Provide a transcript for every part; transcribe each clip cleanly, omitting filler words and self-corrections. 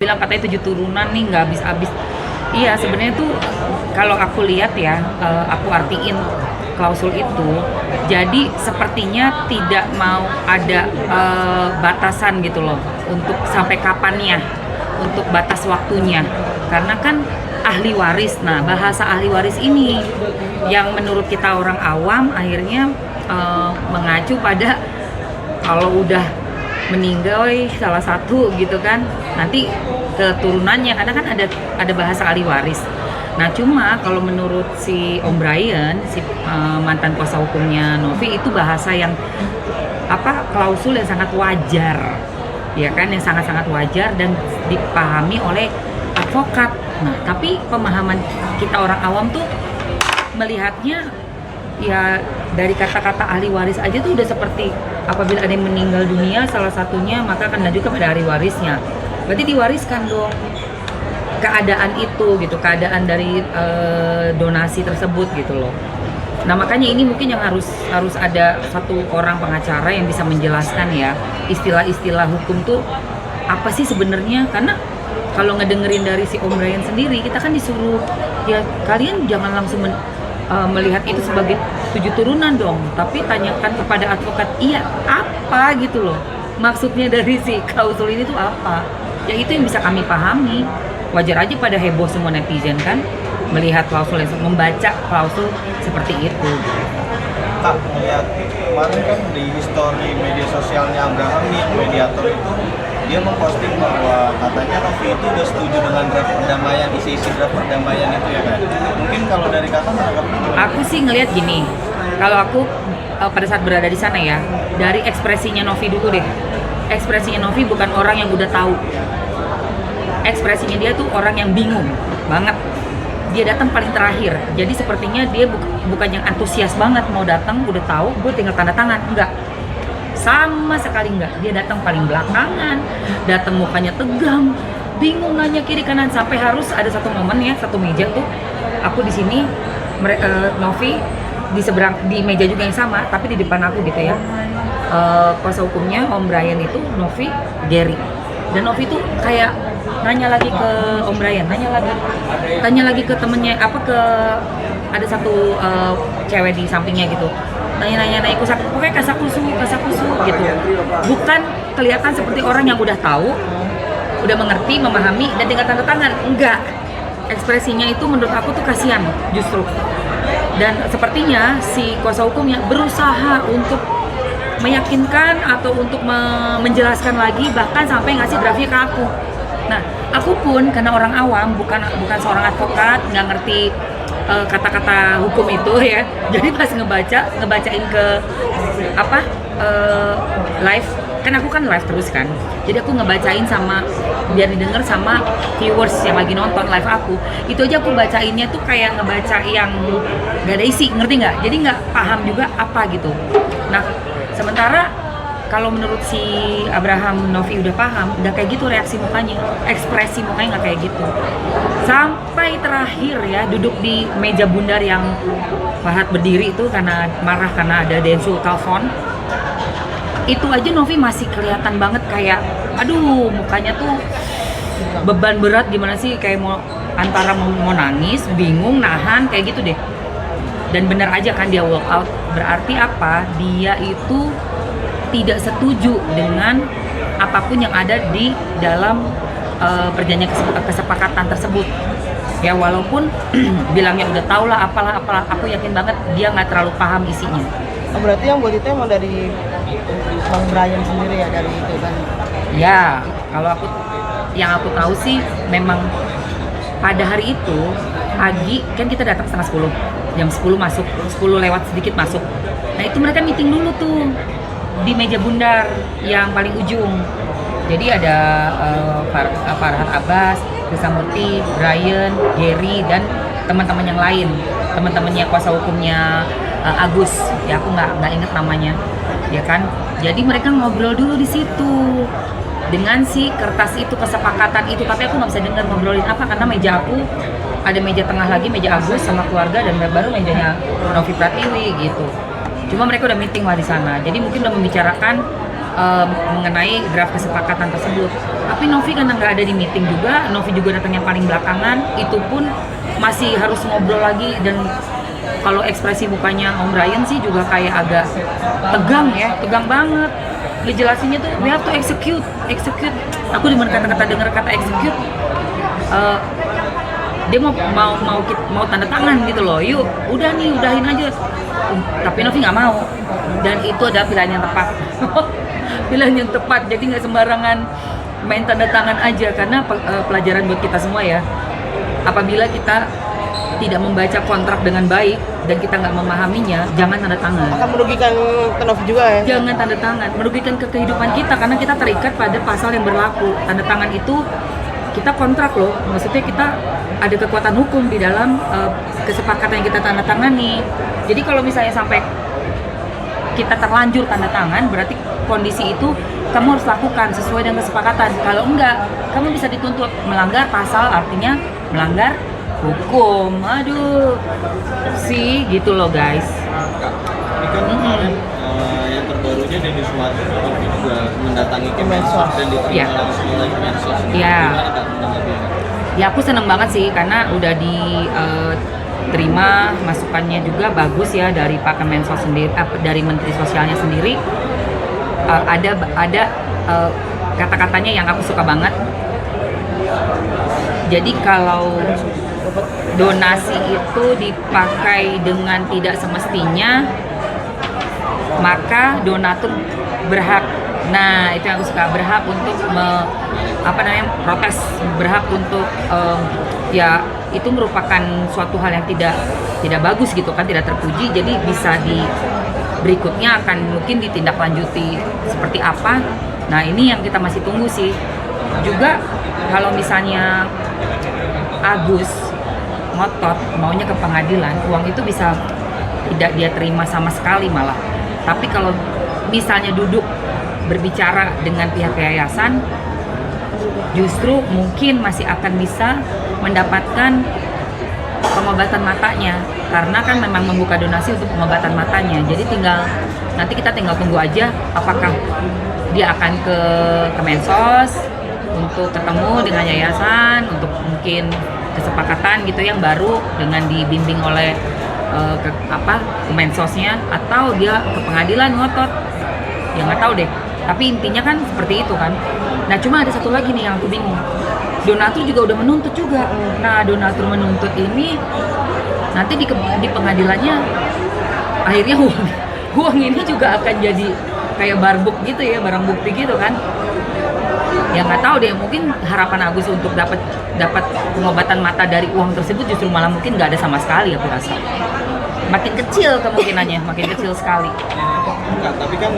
bilang katanya 7 turunan nih nggak habis-habis. Iya sebenarnya tuh kalau aku lihat ya, aku artiin klausul itu, jadi sepertinya tidak mau ada batasan gitu loh untuk sampai kapannya, untuk batas waktunya. Karena kan ahli waris, nah bahasa ahli waris ini yang menurut kita orang awam akhirnya mengacu pada kalau udah meninggal salah satu gitu kan, nanti keturunannya karena kan ada bahasa ahli waris. Nah cuma kalau menurut si Om Brian, si mantan kuasa hukumnya Novi, itu bahasa yang klausul yang sangat wajar, ya kan, yang sangat-sangat wajar dan dipahami oleh advokat. Nah tapi pemahaman kita orang awam tuh melihatnya ya dari kata-kata ahli waris aja tuh udah seperti apabila ada yang meninggal dunia salah satunya maka akan lanjut kepada ahli warisnya. Berarti diwariskan dong keadaan itu gitu, keadaan dari donasi tersebut gitu loh. Nah makanya ini mungkin yang harus ada satu orang pengacara yang bisa menjelaskan ya istilah-istilah hukum tuh apa sih sebenarnya, karena kalau ngedengerin dari si Om Brian sendiri kita kan disuruh ya kalian jangan langsung melihat itu sebagai 7 turunan dong, tapi tanyakan kepada advokat, iya apa gitu loh maksudnya dari si klausul ini tuh apa, ya itu yang bisa kami pahami. Wajar aja pada heboh semua netizen kan melihat klausul, membaca klausul seperti itu. Kak, lihat kemarin kan di histori media sosialnya Abraham nih, mediator itu, dia memposting bahwa katanya Novi itu udah setuju dengan draft perdamaian, isi-isi draft perdamaian itu ya kan. Mungkin kalau dari kakak menanggapi gimana? Aku sih ngelihat gini, kalau aku pada saat berada di sana ya, dari ekspresinya Novi dulu deh. Ekspresinya Novi bukan orang yang udah tahu. Ekspresinya dia tuh orang yang bingung banget. Dia datang paling terakhir, jadi sepertinya dia bukan yang antusias banget mau datang, udah tahu, gue tinggal tanda tangan, enggak, sama sekali enggak. Dia datang paling belakangan, datang mukanya tegang, bingung nanya kiri kanan, sampai harus ada satu momen ya, satu meja tuh, aku di sini, Novi di seberang, di meja juga yang sama, tapi di depan aku gitu ya, kuasa hukumnya Om Brian itu Novi, Gary, dan Novi tuh kayak nanya lagi ke Om Brian, tanya lagi ke temennya, ada satu cewek di sampingnya gitu, nanya pokoknya kasakusu gitu, bukan kelihatan seperti orang yang udah tahu, udah mengerti, memahami dan tinggal tanda tangan, enggak. Ekspresinya itu menurut aku tuh kasihan justru, dan sepertinya si kuasa hukumnya berusaha untuk meyakinkan atau untuk menjelaskan lagi, bahkan sampai ngasih draftnya ke aku. Nah, aku pun karena orang awam, bukan seorang advokat, nggak ngerti kata-kata hukum itu ya. Jadi pas ngebacain ke live, kan aku kan live terus kan. Jadi aku ngebacain sama biar didengar sama viewers yang lagi nonton live aku. Itu aja aku bacainnya tuh kayak ngebaca yang nggak ada isi, ngerti nggak? Jadi nggak paham juga apa gitu. Nah, sementara kalau menurut si Abraham Novi udah paham, udah kayak gitu reaksi mukanya, ekspresi mukanya nggak kayak gitu. Sampai terakhir ya, duduk di meja bundar yang Fahad berdiri itu karena marah karena ada Densul telepon. Itu aja Novi masih kelihatan banget kayak, aduh mukanya tuh beban berat gimana sih, kayak antara mau nangis, bingung, nahan, kayak gitu deh. Dan bener aja kan dia walk out, berarti apa? Dia itu tidak setuju dengan apapun yang ada di dalam perjanjian kesepakatan tersebut. Ya walaupun bilangnya udah tau lah apalah, aku yakin banget dia nggak terlalu paham isinya. Oh, berarti yang buat itu emang dari Bang Brian sendiri ya, dari itu kan? Ya, kalau yang aku tahu sih memang pada hari itu pagi kan kita datang setengah 10, jam 10 masuk, 10 lewat sedikit masuk. Nah itu mereka meeting dulu tuh di meja bundar yang paling ujung. Jadi ada Farhad Abbas, Risa Murti, Brian, Gary, dan teman-teman yang lain, teman-temannya kuasa hukumnya Agus, ya aku nggak inget namanya, ya kan. Jadi mereka ngobrol dulu di situ dengan si kertas itu, kesepakatan itu, tapi aku nggak bisa dengar ngobrolin apa karena meja aku ada meja tengah lagi, meja Agus sama keluarga, dan baru mejanya Novi Pratiwi gitu. Cuma mereka udah meeting lah di sana, jadi mungkin udah membicarakan mengenai draft kesepakatan tersebut. Tapi Novi karena nggak ada di meeting juga, Novi juga datangnya paling belakangan, itu pun masih harus ngobrol lagi. Dan kalau ekspresi mukanya Om Brian sih juga kayak agak tegang ya, tegang banget. Ngejelasinnya tuh we have to execute. Aku denger kata execute. Dia mau tanda tangan gitu loh. Yuk, udahin aja. Tapi Novi nggak mau. Dan itu adalah pilihan yang tepat. Pilihan yang tepat. Jadi nggak sembarangan main tanda tangan aja, karena pelajaran buat kita semua ya. Apabila kita tidak membaca kontrak dengan baik dan kita nggak memahaminya, jangan tanda tangan. Akan merugikan ke Novi juga ya? Jangan tanda tangan, merugikan ke kehidupan kita karena kita terikat pada pasal yang berlaku. Tanda tangan itu kita kontrak loh, maksudnya kita ada kekuatan hukum di dalam kesepakatan yang kita tanda tangani. Jadi kalau misalnya sampai kita terlanjur tanda tangan, berarti kondisi itu kamu harus lakukan sesuai dengan kesepakatan. Kalau enggak, kamu bisa dituntut melanggar pasal, artinya melanggar hukum. Aduh, sih gitu loh guys. Ini kan kemarin yang terbarunya Deddy Sumardi juga mendatangi Kemensos dan diterima langsung oleh Kemensos. Iya. Gimana Kak menanggapinya? Ya aku seneng banget sih karena udah diterima masukannya juga bagus ya dari Pak Kemensos sendiri, dari Menteri Sosialnya sendiri. Ada kata-katanya yang aku suka banget. Jadi kalau donasi itu dipakai dengan tidak semestinya, maka donatur berhak. Nah, itu yang aku suka, berhak untuk protes, berhak untuk ya itu merupakan suatu hal yang tidak bagus gitu kan, tidak terpuji. Jadi bisa berikutnya akan mungkin ditindaklanjuti seperti apa. Nah, ini yang kita masih tunggu sih. Juga kalau misalnya Agus ngotot maunya ke pengadilan, uang itu bisa tidak dia terima sama sekali malah. Tapi kalau misalnya duduk berbicara dengan pihak yayasan, justru mungkin masih akan bisa mendapatkan pengobatan matanya, karena kan memang membuka donasi untuk pengobatan matanya. Jadi nanti kita tinggal tunggu aja apakah dia akan ke Kemensos untuk ketemu dengan yayasan, untuk mungkin kesepakatan gitu yang baru dengan dibimbing oleh Kemensosnya, atau dia ke pengadilan ngotot. Ya nggak tahu deh. Tapi intinya kan seperti itu kan. Nah, cuma ada satu lagi nih yang aku bingung. Donatur juga udah menuntut juga. Nah, donatur menuntut ini nanti di pengadilannya akhirnya uang ini juga akan jadi kayak barbuk gitu ya, barang bukti gitu kan. Ya nggak tahu deh, mungkin harapan Agus untuk dapat pengobatan mata dari uang tersebut justru malah mungkin nggak ada sama sekali, aku rasa. Makin kecil kemungkinannya, makin kecil sekali. Enggak, tapi kan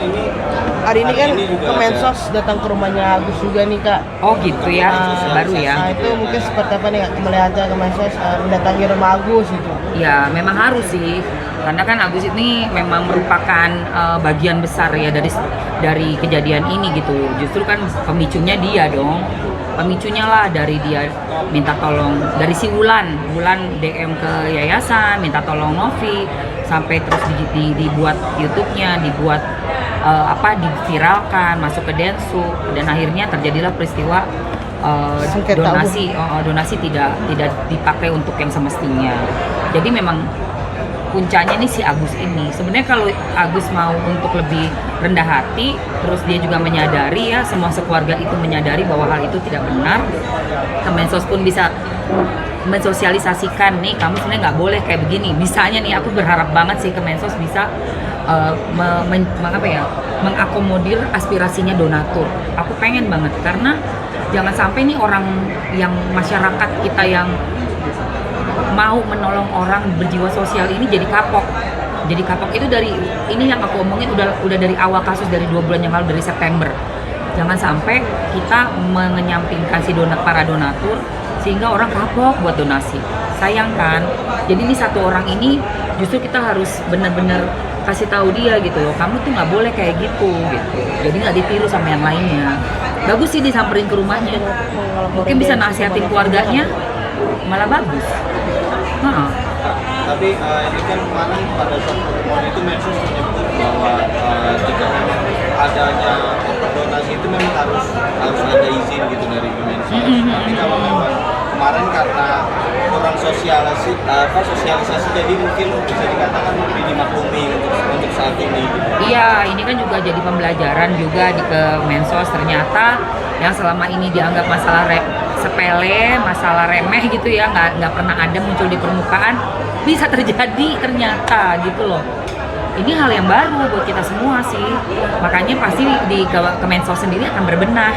hari ini kan juga Kemensos datang ke rumahnya Agus juga nih Kak. Oh gitu ya, baru ya. Nah itu mungkin seperti apa nih Kak, melihatnya Kemensos mendatangi rumah Agus gitu. Ya memang harus sih, karena kan Agus ini memang merupakan bagian besar ya dari kejadian ini gitu. Justru kan pemicunya dia dong, pemicunya lah dari dia minta tolong, dari si Wulan DM ke yayasan minta tolong Novi, sampai terus dibuat YouTube-nya, dibuat diviralkan, masuk ke Densu, dan akhirnya terjadilah peristiwa donasi tidak dipakai untuk yang semestinya. Jadi memang puncanya nih si Agus ini. Sebenarnya kalau Agus mau untuk lebih rendah hati, terus dia juga menyadari ya, semua sekeluarga itu menyadari bahwa hal itu tidak benar, Kemensos pun bisa mensosialisasikan nih, kamu sebenarnya nggak boleh kayak begini. Misalnya nih, aku berharap banget sih Kemensos bisa mengakomodir aspirasinya donatur. Aku pengen banget, karena jangan sampai nih orang yang masyarakat kita yang mau menolong orang berjiwa sosial ini jadi kapok. Jadi kapok itu dari ini yang aku omongin udah dari awal kasus, dari 2 bulan yang lalu, dari September. Jangan sampai kita mengenyampingkan para donatur sehingga orang kapok buat donasi. Sayang kan? Jadi ini satu orang ini justru kita harus benar-benar kasih tahu dia gitu loh, kamu tuh nggak boleh kayak gitu. Jadi nggak ditiru sama yang lainnya. Bagus sih disamperin ke rumahnya. Mungkin bisa nasihatin keluarganya, malah bagus. Tapi ini kan kemarin pada saat pertemuan itu Mensos menyebut bahwa jika memang adanya donasi itu memang harus ada izin gitu dari Mensos. Tapi kalau memang kemarin karena kurang sosialisasi jadi mungkin bisa dikatakan lebih dimaklumi untuk saat ini. Iya, ini kan juga jadi pembelajaran juga di ke Mensos, ternyata yang selama ini dianggap masalah sepele, masalah remeh gitu ya, nggak pernah ada muncul di permukaan, bisa terjadi ternyata gitu loh. Ini hal yang baru buat kita semua sih, makanya pasti di Kemensos sendiri akan berbenah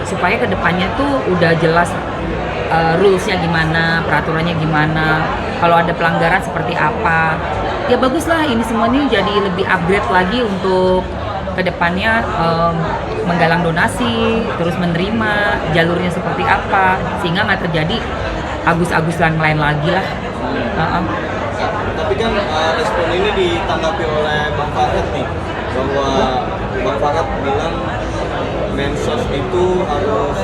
supaya kedepannya tuh udah jelas rulesnya gimana, peraturannya gimana, kalau ada pelanggaran seperti apa. Ya bagus lah, ini semua ini jadi lebih upgrade lagi untuk kedepannya menggalang donasi, terus menerima jalurnya seperti apa, sehingga nggak terjadi agus-agusan lain lagi lah. Tapi kan respon ini ditanggapi oleh Bang Farhat nih, bahwa Bang Farhat bilang Mensos itu harus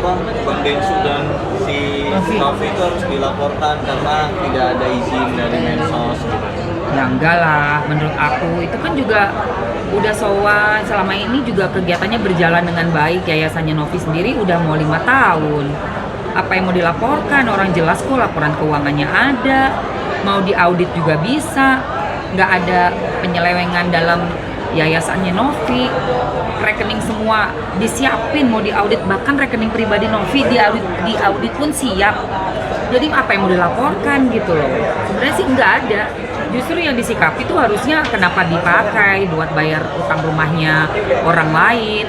Bang Densu dan si Novi itu harus dilaporkan karena tidak ada izin dari Mensos. Ya enggak lah, menurut aku itu kan juga udah sowan, selama ini juga kegiatannya berjalan dengan baik. Yayasannya Novi sendiri udah mau 5 tahun. Apa yang mau dilaporkan? Orang jelas kok laporan keuangannya ada, mau diaudit juga bisa, nggak ada penyelewengan dalam yayasannya Novi, rekening semua disiapin mau diaudit, bahkan rekening pribadi Novi diaudit pun siap. Jadi apa yang mau dilaporkan gitu loh? Sebenarnya sih nggak ada. Justru yang disikapi itu harusnya kenapa dipakai buat bayar utang rumahnya orang lain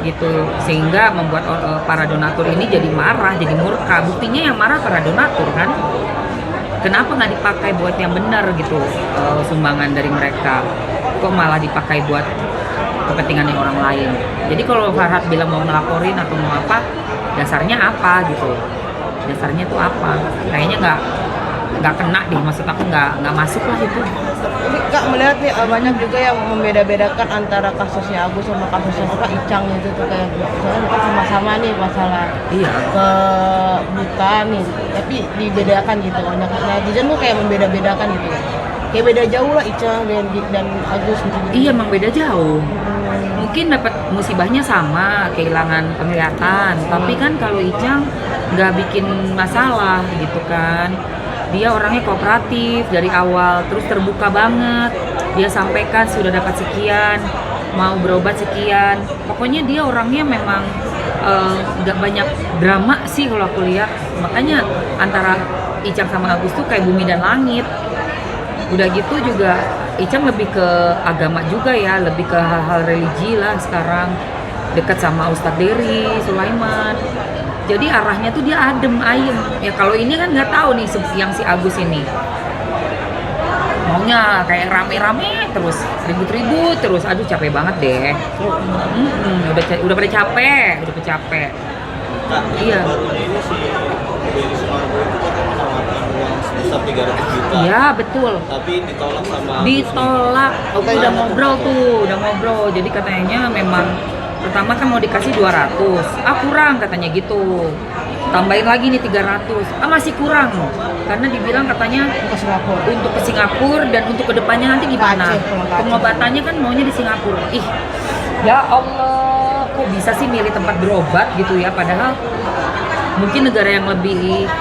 gitu, sehingga membuat para donatur ini jadi marah, jadi murka. Buktinya yang marah para donatur kan. Kenapa nggak dipakai buat yang benar gitu, sumbangan dari mereka, kok malah dipakai buat kepentingan yang orang lain. Jadi kalau Farhat bilang mau ngelaporin atau mau apa, dasarnya apa gitu, dasarnya tuh apa, kayaknya nggak kena deh, maksud aku nggak masuk lah itu. Tapi Kak melihat nih banyak juga yang membeda-bedakan antara kasusnya Agus sama kasusnya Icang itu tuh, kayak misalnya kan sama-sama nih masalah kebutaan nih, tapi dibedakan gitu. Banyak netizen tuh kayak membeda-bedakan gitu ya. Kayak beda jauh lah Icang dan Agus gitu. Iya, emang beda jauh. Mungkin dapat musibahnya sama, kehilangan penglihatan, tapi kan kalau Icang nggak bikin masalah gitu kan. Dia orangnya kooperatif dari awal, terus terbuka banget. Dia sampaikan sudah dapat sekian, mau berobat sekian. Pokoknya dia orangnya memang nggak banyak drama sih kalau aku lihat. Makanya antara Icang sama Agus tuh kayak bumi dan langit. Udah gitu juga Icang lebih ke agama juga ya, lebih ke hal-hal religi lah sekarang. Dekat sama Ustadz Dery Sulaiman. Jadi arahnya tuh dia adem ayem. Ya kalau ini kan nggak tahu nih yang si Agus ini maunya kayak rame-rame terus, ribut-ribut terus. Aduh capek banget deh. Udah pada capek. Kak, Iya. baru ini si Denny Sumargo itu katanya menawarkan uang sebesar 300 juta. Ya betul. Tapi ditolak sama Ditolak. Udah ngobrol. Jadi katanya memang pertama kan mau dikasih 200, kurang katanya gitu, tambahin lagi nih 300, masih kurang, karena dibilang katanya untuk ke Singapura dan untuk kedepannya nanti gimana, pengobatannya kan maunya di Singapura. Ih, ya Allah, kok bisa sih milih tempat berobat gitu ya, padahal mungkin negara yang lebih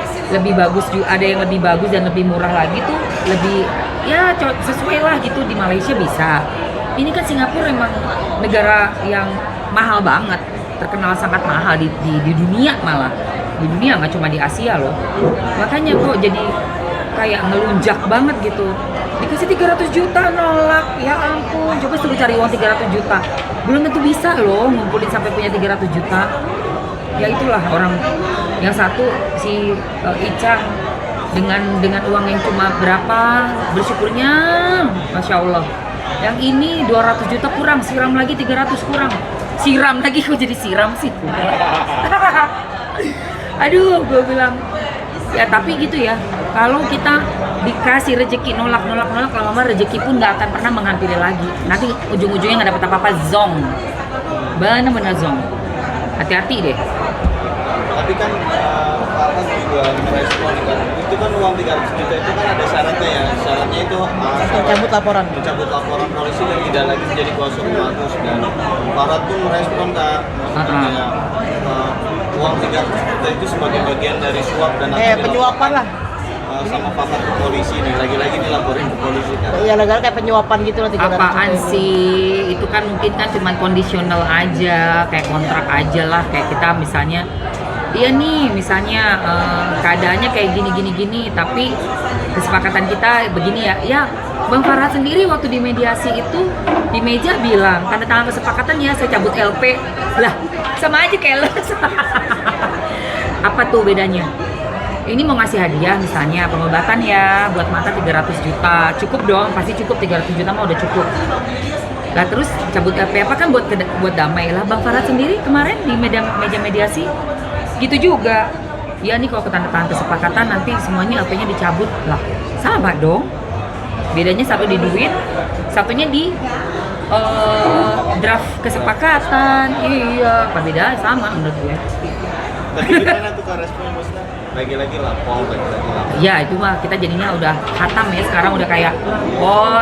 bagus juga, ada yang lebih bagus dan lebih murah lagi tuh, lebih ya sesuai lah gitu. Di Malaysia bisa, ini kan Singapura emang negara yang mahal banget, terkenal sangat mahal di dunia, malah di dunia, nggak cuma di Asia loh. Makanya kok jadi kayak ngelunjak banget gitu, dikasih 300 juta nolak. Ya ampun, coba suruh cari uang 300 juta belum tentu bisa loh ngumpulin sampai punya 300 juta. Ya itulah orang yang satu si Icang dengan uang yang cuma berapa, bersyukurnya Masya Allah. Yang ini 200 juta kurang, siram lagi 300 kurang, siram lagi, kok jadi siram sih. Aduh, gue bilang ya tapi gitu ya, kalau kita dikasih rezeki nolak lama-lama rezeki pun nggak akan pernah menghampiri lagi. Nanti ujung-ujungnya nggak dapat apa-apa, zong, benar-benar zong. Hati-hati deh. Tapi kan Farhat juga merespon kan, itu kan uang 300 juta itu kan ada syaratnya ya. Syaratnya itu Mencabut laporan. mencabut laporan polisi dan tidak lagi menjadi kuasa hukum Agus. Dan Farhad pun merespon Kak, katanya uang 300 juta itu sebagai bagian dari suap dan Penyuapan lah. sama Farhad ke polisi nih, lagi-lagi dilaporin ke polisi kan. Ya negara kayak penyuapan gitu loh 300 Apaan juta itu. sih? Itu kan mungkin kan cuman kondisional aja, kayak kontrak aja lah. Kayak kita misalnya, iya nih misalnya keadaannya kayak gini, tapi kesepakatan kita begini ya. Ya, Bang Farhad sendiri waktu di mediasi itu di meja bilang tanda tangan kesepakatan ya saya cabut LP. Lah, sama aja kayak Apa tuh bedanya? Ini mau ngasih hadiah misalnya pengobatan ya buat mata 300 juta. Cukup dong, pasti cukup 300 juta mah udah cukup. Lah terus cabut LP apa kan buat damai lah. Bang Farhad sendiri kemarin di meja mediasi gitu juga. Ya nih kalau tanda tangan kesepakatan nanti semuanya LP-nya dicabut. Lah, sama dong. Bedanya satu di duit, satunya di draft kesepakatan. Iya, apa beda? Sama menurut gue. Tapi gimana tuh Kak respon maksudnya? Lagi-lagi lapor. Ya itu mah kita jadinya udah khatam ya, sekarang udah kayak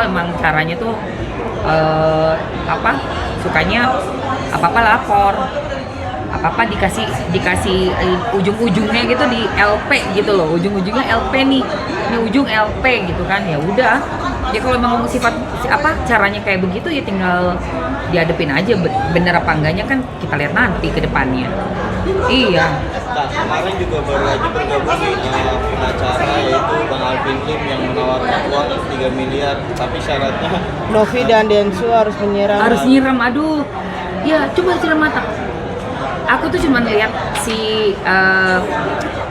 emang caranya tuh sukanya apa-apa lapor, apa-apa dikasih ujung-ujungnya gitu di LP gitu loh, ujung-ujungnya LP nih, ini ujung LP gitu kan. Ya udah, ya kalau emang sifat caranya kayak begitu ya tinggal dihadepin aja, bener apa enggaknya kan kita lihat nanti ke depannya. Iya. Nah, kemarin juga baru aja bergabung di pengacara yaitu Bang Alvin Lim yang menawarkan uang 3 miliar, tapi syaratnya Novi dan Densu harus menyiram. Harus nyiram, aduh. Ya coba siram mata. Aku tuh cuma lihat si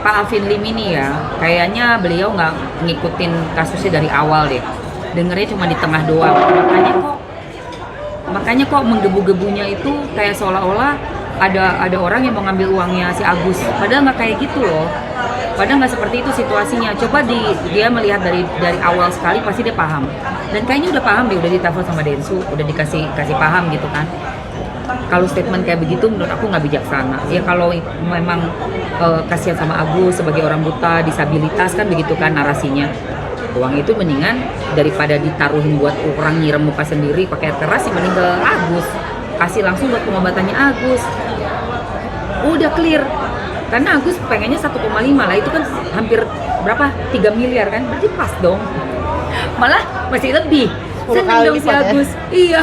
Pak Alvin Lim ini ya, kayaknya beliau nggak ngikutin kasusnya dari awal deh. Dengernya cuma di tengah doang. Makanya kok menggebu-gebunya itu kayak seolah-olah ada orang yang mau ngambil uangnya si Agus. Padahal nggak kayak gitu loh. Padahal nggak seperti itu situasinya. Coba dia melihat dari awal sekali pasti dia paham. Dan kayaknya udah paham deh, udah ditelepon sama Densu, udah dikasih paham gitu kan. Kalau statement kayak begitu menurut aku nggak bijaksana. Ya kalau memang kasihan sama Agus sebagai orang buta, disabilitas kan begitu kan narasinya. Uang itu mendingan daripada ditaruhin buat orang nyiram muka sendiri pakai air keras, sih mending ke Agus. Kasih langsung buat pengobatannya Agus. Udah clear. Karena Agus pengennya 1,5 lah, itu kan hampir berapa? 3 miliar kan? Berarti pas dong. Malah masih lebih. 10 Seneng kali dong si lipat ya? Agus. Iya.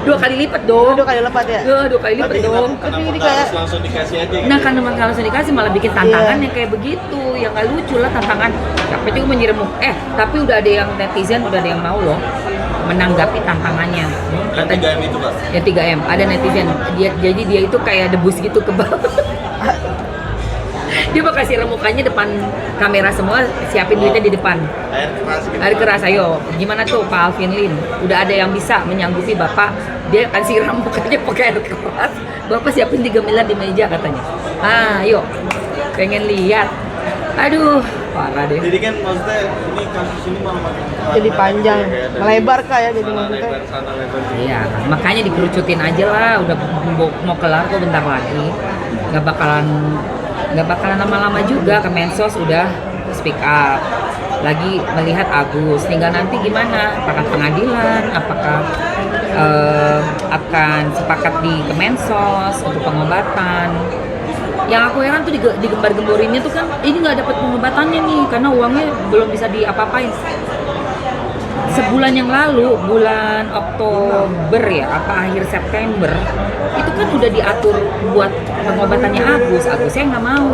2 kali lipat dong. 2 kali lepat ya. 2 kali lipat dong. Kenapa Tapi ini harus kayak- langsung dikasih aja gitu? Nah kan memang kalau langsung dikasih malah bikin tantangan Iya. yang kayak begitu, yang nggak lucu lah tantangan. Siapa juga menyiram tapi udah ada yang netizen, udah ada yang mau loh menanggapi tantangannya. Yang 3M itu Kak? Ya 3M, ada netizen. Jadi dia itu kayak debus gitu ke bawah. Dia bakal siram mukanya depan kamera semua, siapin duitnya di depan. Air keras gitu. Air keras, ayo. Gimana tuh Pak Alvin Lim? Udah ada yang bisa menyanggupi Bapak, dia akan siram mukanya pakai air keras. Bapak siapin 3 miliar di meja katanya. Ayo. Pengen lihat. Aduh, parah deh. Jadi kan maksudnya ini kasus ini malah makin Jadi panjang, melebar Kak ya jadi Malah maksudnya. lebar sana lebar sini. Iya, makanya dikerucutin aja lah. Udah mau kelar kok bentar lagi. Nggak bakalan lama-lama juga. Kemensos udah speak up. Lagi melihat Agus. Tinggal nanti gimana? Apakah pengadilan? Apakah akan sepakat di Kemensos untuk pengobatan? Yang aku heran tuh digembar-gemborinnya tuh kan ini nggak dapat pengobatannya nih karena uangnya belum bisa diapa-apain. Sebulan yang lalu, bulan Oktober ya, apa akhir September, itu kan udah diatur buat pengobatannya Agusnya nggak mau.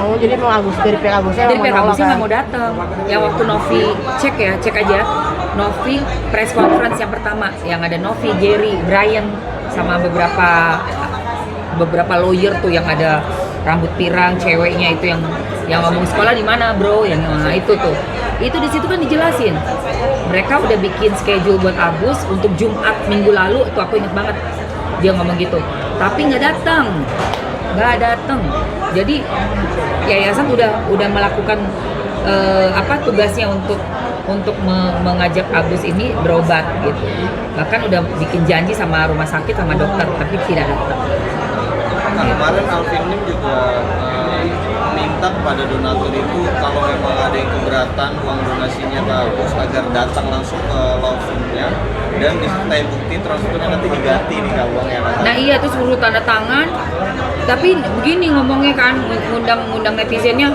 Oh, jadi mau Agus dari pihak Agusnya Dari pihak nolak, Agusnya kan? nggak mau datang. Yang waktu Novi cek aja, Novi press conference yang pertama, yang ada Novi, Jerry, Brian, sama beberapa lawyer tuh yang ada rambut pirang ceweknya itu yang ngomong sekolah di mana bro, yang itu di situ kan dijelasin mereka udah bikin schedule buat Agus untuk Jumat minggu lalu, itu aku inget banget dia ngomong gitu, tapi nggak datang. Jadi yayasan udah melakukan tugasnya untuk mengajak Agus ini berobat gitu, bahkan udah bikin janji sama rumah sakit sama dokter tapi tidak datang. Nah, kemarin Alvin Lim juga meminta kepada donatur itu kalau memang ada yang keberatan uang donasinya ke Agus agar datang langsung ke law firm-nya dan disertai bukti transfernya nanti diganti nih Kak uangnya. Nah iya tuh suruh tanda tangan. Tapi begini ngomongnya kan, ngundang netizennya,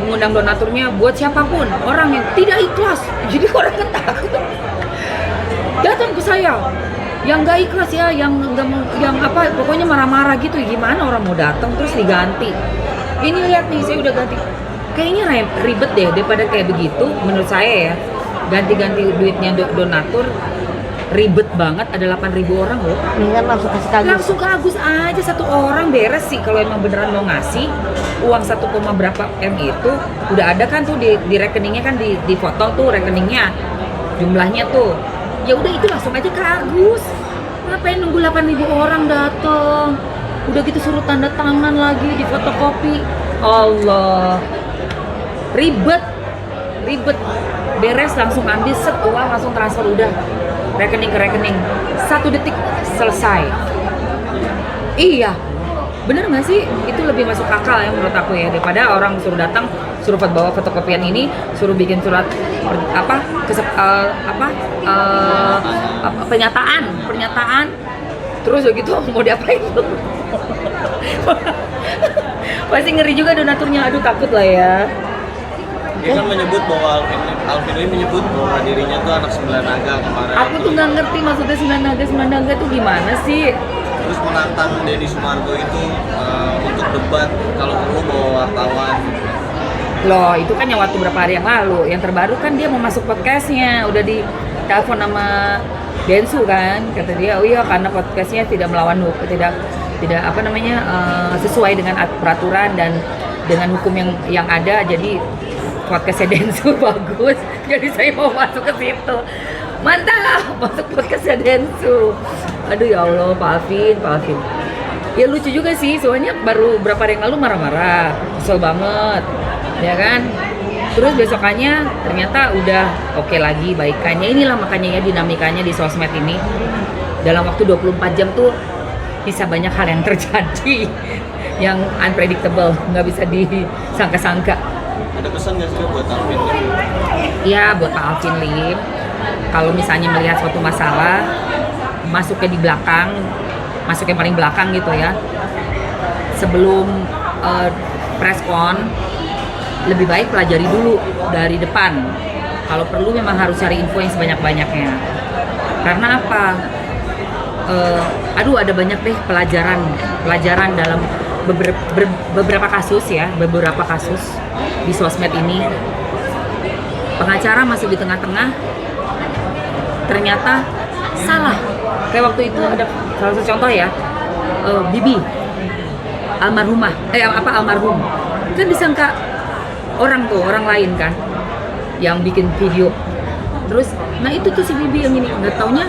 mengundang donaturnya buat siapapun orang yang tidak ikhlas. Jadi orang kan takut datang ke saya yang nggak ikhlas ya, yang nggak mau, yang apa, pokoknya marah-marah gitu. Gimana orang mau datang terus diganti? Ini lihat nih, saya udah ganti. Kayaknya ribet deh daripada kayak begitu. Menurut saya ya, ganti-ganti duitnya donatur ribet banget. Ada 8.000 orang loh. Ini kan langsung kasih kagus. Langsung ke Agus aja satu orang beres sih. Kalau emang beneran mau ngasih uang 1, berapa M itu udah ada kan tuh di rekeningnya kan, di foto tuh rekeningnya jumlahnya tuh. Ya udah itu langsung aja ke Agus. Ngapain nunggu 8.000 orang dateng? Udah gitu suruh tanda tangan lagi di fotokopi. Allah, ribet. Beres langsung ambil set uang langsung transfer, udah rekening ke rekening. 1 detik selesai. Iya, bener nggak sih? Itu lebih masuk akal ya menurut aku ya, daripada orang suruh datang, suruh bawa fotokopian ini, suruh bikin surat pernyataan, terus begitu mau diapain tuh? Pasti ngeri juga donaturnya. Aduh takut lah ya. Dia kan menyebut bahwa Alvin ini menyebut bahwa dirinya tuh anak 9 naga kemarin. Aku tuh nggak ngerti maksudnya 9 naga tuh gimana sih? Terus menantang Deddy Sumargo itu untuk debat kalau perlu bawa wartawan. Loh, itu kan yang waktu berapa hari yang lalu. Yang terbaru kan dia mau masuk podcastnya, udah ditelepon sama Densu kan, kata dia, oh iya karena podcastnya tidak melawan hukum, tidak apa namanya sesuai dengan peraturan dan dengan hukum yang ada, jadi podcastnya Densu bagus, jadi saya mau masuk ke situ. Mantap, masuk podcastnya Densu. Aduh ya Allah, Pak Alvin. Ya lucu juga sih, soalnya baru berapa hari yang lalu marah-marah, kesel banget, ya kan? Terus besokannya ternyata udah oke lagi baikannya. Inilah makanya ya dinamikanya di sosmed ini. Dalam waktu 24 jam tuh bisa banyak hal yang terjadi yang unpredictable, nggak bisa disangka-sangka. Ada pesan nggak sih buat Alvin? Ya buat Pak Alvin Lim, kalau misalnya melihat suatu masalah, masuknya di belakang, masuknya paling belakang gitu ya, sebelum press con, lebih baik pelajari dulu dari depan. Kalau perlu memang harus cari info yang sebanyak-banyaknya. Karena apa? Ada banyak deh pelajaran dalam beberapa kasus ya, beberapa kasus di sosmed ini. Pengacara masuk di tengah-tengah, ternyata salah. Kayak waktu itu ada salah satu contoh ya, Bibi almarhum kan disangka orang lain kan yang bikin video. Terus nah itu tuh si Bibi yang ini, nggak taunya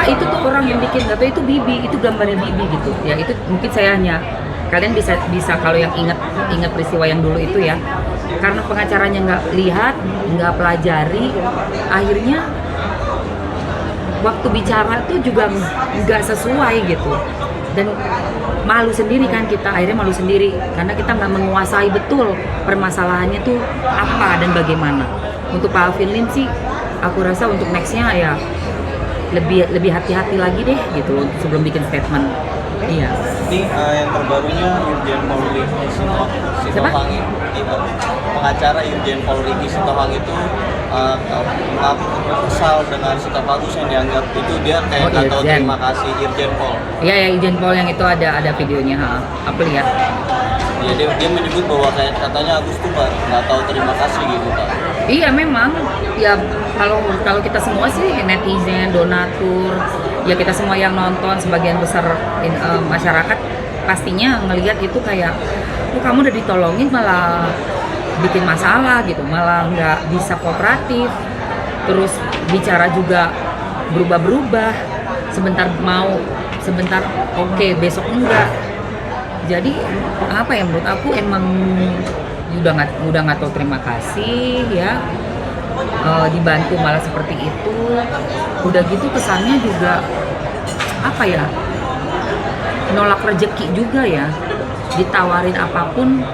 itu tuh orang yang bikin, nggak tahu itu Bibi, itu gambarnya Bibi gitu ya. Itu mungkin saya hanya, kalian bisa kalau yang ingat peristiwa yang dulu itu ya, karena pengacaranya nggak lihat, nggak pelajari, akhirnya waktu bicara tuh juga nggak sesuai gitu, dan malu sendiri kan kita, akhirnya malu sendiri karena kita nggak menguasai betul permasalahannya tuh apa dan bagaimana. Untuk Pak Alvin Lim sih, aku rasa untuk nextnya ya lebih hati-hati lagi deh gitu sebelum bikin statement. Iya. Ini yang terbarunya Irjen Pol Riki Sitohang itu, pengacara Irjen Pol Riki Sitohang itu mengaku kesal dengan sikap Agus yang dianggap itu dia kayak nggak tahu terima kasih Irjen Pol. Iya ya, Irjen Pol yang itu ada videonya, aku lihat. Ya dia menyebut bahwa kayak katanya Agus tuh nggak tahu terima kasih gitu Kak. Iya memang ya, kalau kita semua sih netizen, donatur, ya kita semua yang nonton, sebagian besar masyarakat pastinya ngelihat itu kayak, kamu udah ditolongin malah bikin masalah gitu, malah nggak bisa kooperatif, terus bicara juga berubah-berubah, sebentar mau, sebentar oke, besok enggak. Jadi apa ya, menurut aku emang udah nggak tahu terima kasih ya, dibantu malah seperti itu. Udah gitu kesannya juga apa ya, nolak rezeki juga ya, ditawarin apapun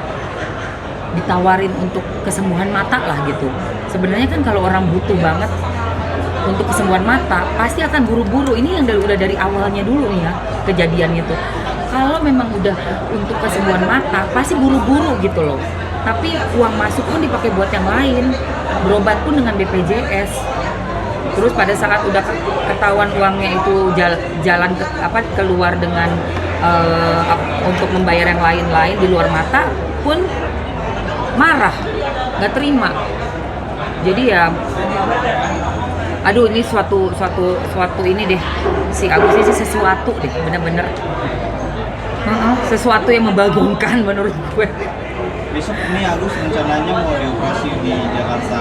ditawarin untuk kesembuhan mata lah gitu. Sebenarnya kan kalau orang butuh banget untuk kesembuhan mata pasti akan buru-buru. Ini yang udah dari awalnya dulu nih ya kejadiannya tuh. Kalau memang udah untuk kesembuhan mata pasti buru-buru gitu loh. Tapi uang masuk pun dipakai buat yang lain, berobat pun dengan BPJS. Terus pada saat udah ketahuan uangnya itu jalan keluar dengan untuk membayar yang lain-lain di luar mata pun marah, nggak terima. Jadi ya, aduh ini suatu ini deh, si Agus ini sesuatu deh, bener-bener sesuatu yang membagongkan menurut gue. Besok ini Agus rencananya mau dioperasi di Jakarta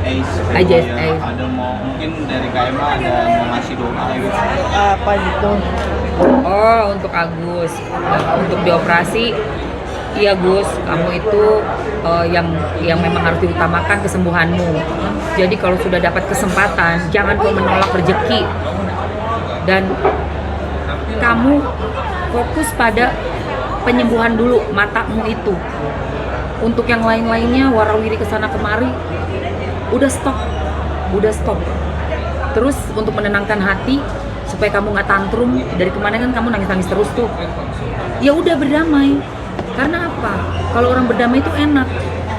ACE. Ya, ada mungkin dari KMA ada mau ngasih doa gitu. Apa gitu? Oh, untuk Agus, untuk dioperasi, iya Gus, kamu itu yang memang harus diutamakan kesembuhanmu. Jadi kalau sudah dapat kesempatan, jangan kau menolak rezeki. Dan kamu fokus pada penyembuhan dulu matamu itu. Untuk yang lain-lainnya, warawiri kesana kemari, udah stop. Terus untuk menenangkan hati, supaya kamu nggak tantrum, dari kemarin kan kamu nangis-nangis terus tuh. Ya udah berdamai. Karena apa? Kalau orang berdamai itu enak,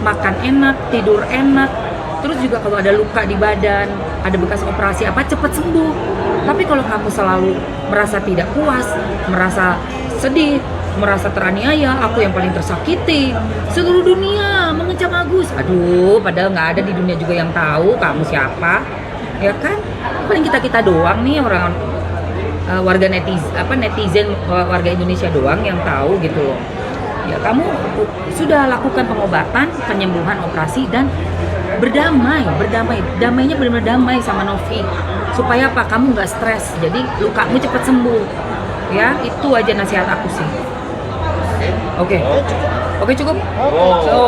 makan enak, tidur enak. Terus juga kalau ada luka di badan, ada bekas operasi apa, cepat sembuh. Tapi kalau kamu selalu merasa tidak puas, merasa sedih, merasa teraniaya, aku yang paling tersakiti, seluruh dunia mengecam Agus. Aduh, padahal nggak ada di dunia juga yang tahu kamu siapa, ya kan? Paling kita doang nih orang warga netizen warga Indonesia doang yang tahu gitu loh. Ya kamu sudah lakukan pengobatan, penyembuhan, operasi, dan berdamai. Damainya benar-benar damai sama Novi. Supaya apa? Kamu nggak stres. Jadi lukamu cepat sembuh. Ya, itu aja nasihat aku sih. Oke, cukup. Oh.